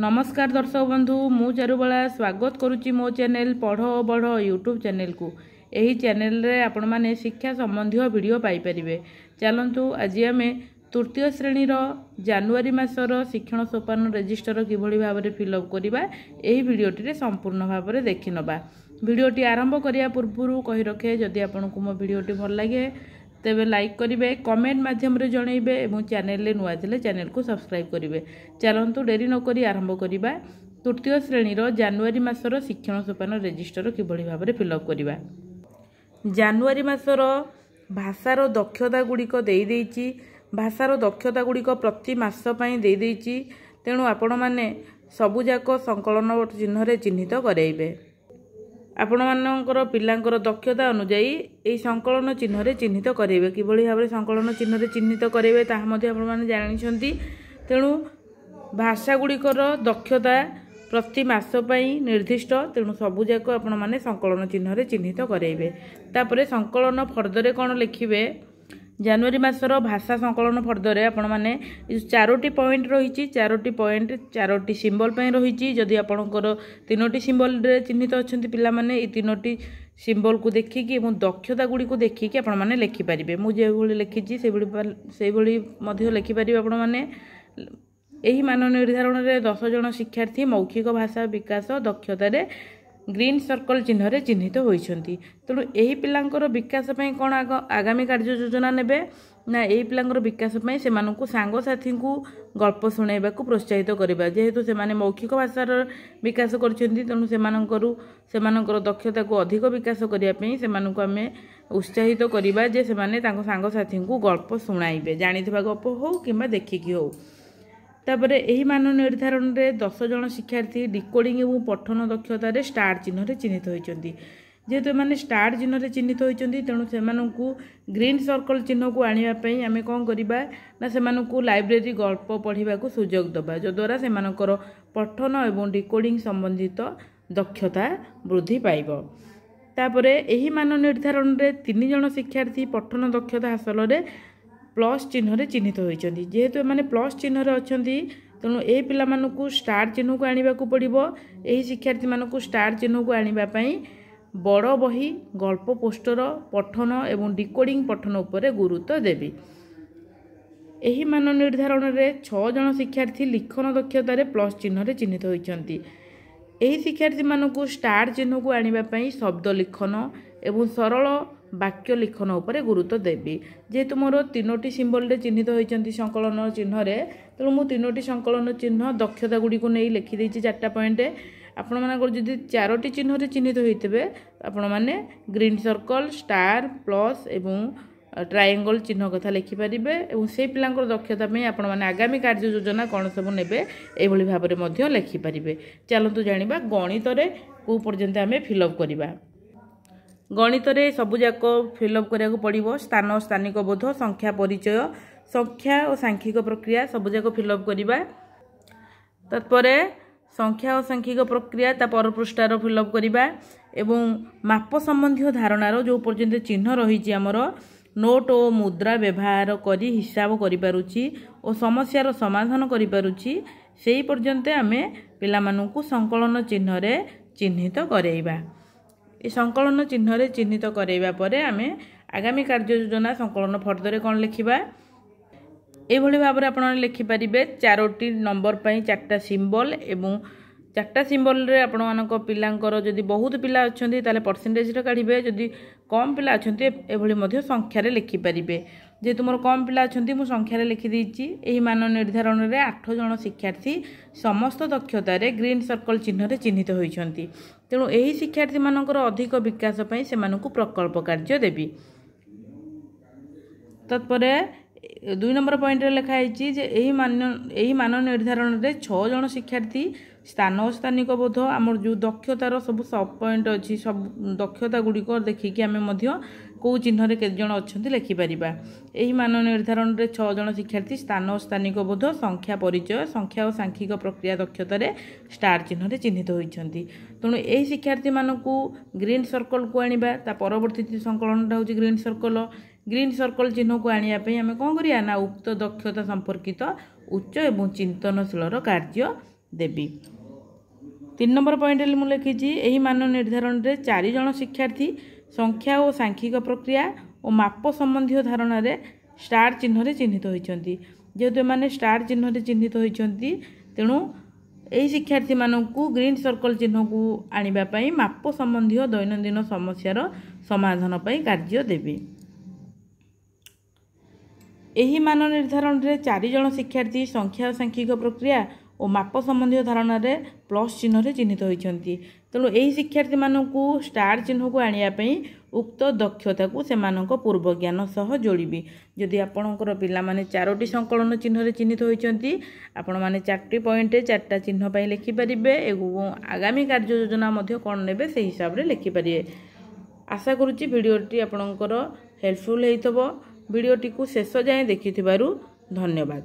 नमस्कार दर्शक बंधु मु चारुबाला स्वागत करुच्ची मो चैनल पढ़ बढ़ यूट्यूब चैनल को। यही चैनल रे आपण माने शिक्षा संबंधी वीडियो पाई परिबे। चलंतु आज आम तृतीय श्रेणी जनवरी मासर शिक्षण सोपान रजिस्टर किभली भाव में फिलअप करवा यही वीडियोटी संपूर्ण भाव में देखि नबा। वीडियोटी आरंभ करिया पूर्व कहि रखे जदि आपको मो वीडियोटी भल लगे तेबे लाइक करेंगे, कमेंट माध्यम रे जनइबे एवं चैनल रे नुआ थिले चैनल को सब्सक्राइब करेंगे। चलंतु डेरी न करी आरंभ करिबा तृतीय श्रेणी जनवरी मासर शिक्षण सोपान रजिस्टर किभली भाव में फिलअप करवा। जनवरी मासर भाषार दक्षता गुड़िक देइछि, भाषार दक्षता गुड़िक प्रति मास पई देइछि। तेणु आपण माने सबुजाक संकलन चिन्ह चिन्हित कराइबे। आपण मानकर पिलांकर दक्षता अनुजाई यही संकलन चिन्ह चिन्हित करेंगे। किभली भाव में संकलन चिन्ह चिन्हित करेंगे ताहा मध्य आपण माने जानिछंती। तेणु भाषा गुड़िकर दक्षता प्रति मास पई निर्दिष्ट। तेणु सबुजाक आपण माने संकलन चिन्ह चिन्हित करेंगे। तापरे संकलन फर्दरे कौन लिखिबे जनवरी मासर भाषा संकलन फर्दरे आपण माने चारोटी पॉइंट रही, चारोटी पॉइंट चारोटी सिंबल पई रही। जदि आपणकर तीनोटी सिंबल रे चिन्हित अछंती पिला माने ए तीनोटी सिंबल को देखिकी एवं दक्षता गुड़ी को देखिकी आपण माने लिखि परिबे। मु जे भली लिखिची से भली मध्य लिखि परिबे। आपण माने एही मान निर्धारण रे 10 जन शिक्षार्थी मौखिक भाषा विकास दक्षता रे ग्रीन सर्कल चिन्ह चिन्हित होइछंती। तेणु एही पिलांकर विकास पई कोन आगामी कार्य योजना नेबे ना एही पिलांकर विकास पई सेमानकु सांगसाथी को गल्प सुनाइबा को प्रोत्साहित करिबा। जेहेतु सेमाने मौखिक भाषार विकास करछंती तेणु सेमानकर दक्षता को अधिक विकास करिया पई सेमानकु आमे उत्साहित करिबा जे सेमाने तांको सांगसाथी को गल्प सुनाइबे, जानिथिबा गप हो किबा देखिकी हो। तापरे एही मान निर्धारण रे 10 जन शिक्षार्थी डिकोडिंग एवं पठन दक्षता रे स्टार चिन्ह चिन्हित होइछंती। जेहेतु माने स्टार चिन्ह चिन्हित होइछंती तेणु सेमानकु ग्रीन सर्कल चिन्ह को आनिबा पई आमे कोन करिबा ना सेमानकु लाइब्रेरी गल्प पढ़िबा को सुयोग दबा, जो द्वारा सेमानकर पठन एवं डिकोडिंग संबंधित दक्षता वृद्धि पाइबो। तापरे एही मान निर्धारण रे 3 जन शिक्षार्थी पठन दक्षता हासिल रे प्लस चिन्ह चिन्हित होइछंती। जेहेतु माने प्लस चिन्ह रे अछंती तेणु ए पिला मानकु स्टार चिन्ह को आनिबा को पड़िबो। एही शिक्षार्थी मानकु स्टार चिन्ह को आनिबा पई बड़ बही गल्प पोस्टर पठन एवं डिकोडिंग पठन उपरे गुरुत्व देबी। एही मान निर्धारण रे 6 जन शिक्षार्थी लिखन दक्षता रे प्लस चिन्ह चिन्हित होइछंती। एही शिक्षार्थी मानकु स्टार चिन्ह को आनिबा पई शब्द लिखन एवं सरल वाक्य लिखन उपरे गुरुत्व देबी। जेहेतु मोर 3टी सिंबल रे चिन्हित होइछंती संकलन चिन्ह रे तेणु मु 3टी संकलन चिन्ह दक्षता गुडी को नै लिखि देछि 4टा पॉइंट। आपण मानकर जदि 4टी चिन्ह रे चिन्हित होइतबे आपण माने ग्रीन सर्कल स्टार प्लस एवं ट्रायंगल चिन्ह कथा लिखि परिबे एवं से पिलांकर दक्षता में आपण माने आगामी कार्य योजना कोन सब नेबे एभली भाव में मध्य लिखि परिबे। चलंतु जानिबा गणित रे को पर्यंत हमें फिलअप करिबा। गणित रे सबुजाक फिलअप करिया को पड़िबो। स्थान स्थानिक बोध संख्या परिचय संख्या और सांख्यिक प्रक्रिया सबुजाक फिलअप करिबा। तत्परे संख्या और सांख्यिक प्रक्रिया ता पर पृष्ठार फिलअप करिबा एवं माप संबंधी धारणार जो पर्यंत चिन्ह रही आमर नोट और मुद्रा व्यवहार करी हिसाब करि पारुची और समस्यार समाधान करि पारुची सेही पर्यंत आमे पिला मानकु संकलन चिन्ह रे चिन्हित करैबा। ए संकलन चिन्ह रे चिन्हित करैबा परे आमे आगामी कार्य योजना संकलन फर्दरे कौन लिखिबा एभली भाव में आपण लिखि परिबे। 4टी नंबर पई 4टा सिंबल एवं 4टा सिंबल रे आपण मानक पिलांकर जदि बहुत पिला अछंती ताले परसेंटेज रे काढिबे, जदि कम पिला अछंती एभली मध्य संख्या रे लिखि परिबे। जेतु मोर कम पिला अछंती मु संख्या रे लिखि देछि। एही मान निर्धारण रे 8 जन शिक्षार्थी समस्त दक्षता रे ग्रीन सर्कल चिन्ह रे चिन्हित होइछंती। तेणु एही शिक्षार्थी मानकर अधिक विकास पई सेमानकु प्रकल्प कार्य देबी। तत्परे 2 नंबर पॉइंट रे लिखा है जे एही मान निर्धारण रे 6 जन शिक्षार्थी स्थान और स्थानिक बोध आमर जो दक्षतार सब सब पॉइंट अच्छी सब दक्षता गुड़िक देखिकी आम कौ चिन्ह रे केते जन अछंती लिखि परिबा। एही मान निर्धारण रे 6 जन शिक्षार्थी स्थान और स्थानिक बोध संख्या परिचय संख्या और सांख्यिक प्रक्रिया दक्षता रे स्टार चिन्ह रे चिन्हित होइछंती। तेणु एही शिक्षार्थी मानकु ग्रीन सर्कल को आनिबा ता परवर्ती संकलनटा होची ग्रीन सर्कल। ग्रीन सर्कल चिन्ह को आनिया पई आमे कोन करिया ना उक्त दक्षता संपर्कित उच्च एवं चिंतनशील कार्य देवी। 3 नंबर पॉइंट मु लिखी यही मान निर्धारण में 4 जन शिक्षार्थी संख्या और सांख्यिक प्रक्रिया और माप संबंधी धारणा रे स्टार चिन्ह चिन्हित होती। जेहेतु एम स्टार चिन्ह चिन्हित होती तेणु यही शिक्षार्थी मानक ग्रीन सर्कल चिन्ह को आने माप संबंधी दैनंदिन समस्यार समाधान पर कार्य देवी। यही मान निर्धारण में 4 जन शिक्षार्थी संख्या और सांख्यिक प्रक्रिया और माप संबंधी धारणा रे प्लस चिन्ह चिन्हित होती। तेणु यही शिक्षार्थी मानक स्टार चिन्ह को आने उक्त दक्षता को सेमानक पूर्व ज्ञान सह जोड़बी। जदि आपणकर पिला माने 4टी संकलन चिन्ह चिन्हित होती आपण माने 4टी पॉइंट 4टा चिन्ह पर लिखिपारे एवं आगामी कार्य योजना कौन ने से हिसाब से लिखिपारे। आशा करुच्ची भिडियोटी आपणकर हेल्पफुल होइथबो। भिडियोटी को शेष जाए देखिथिबारु धन्यवाद।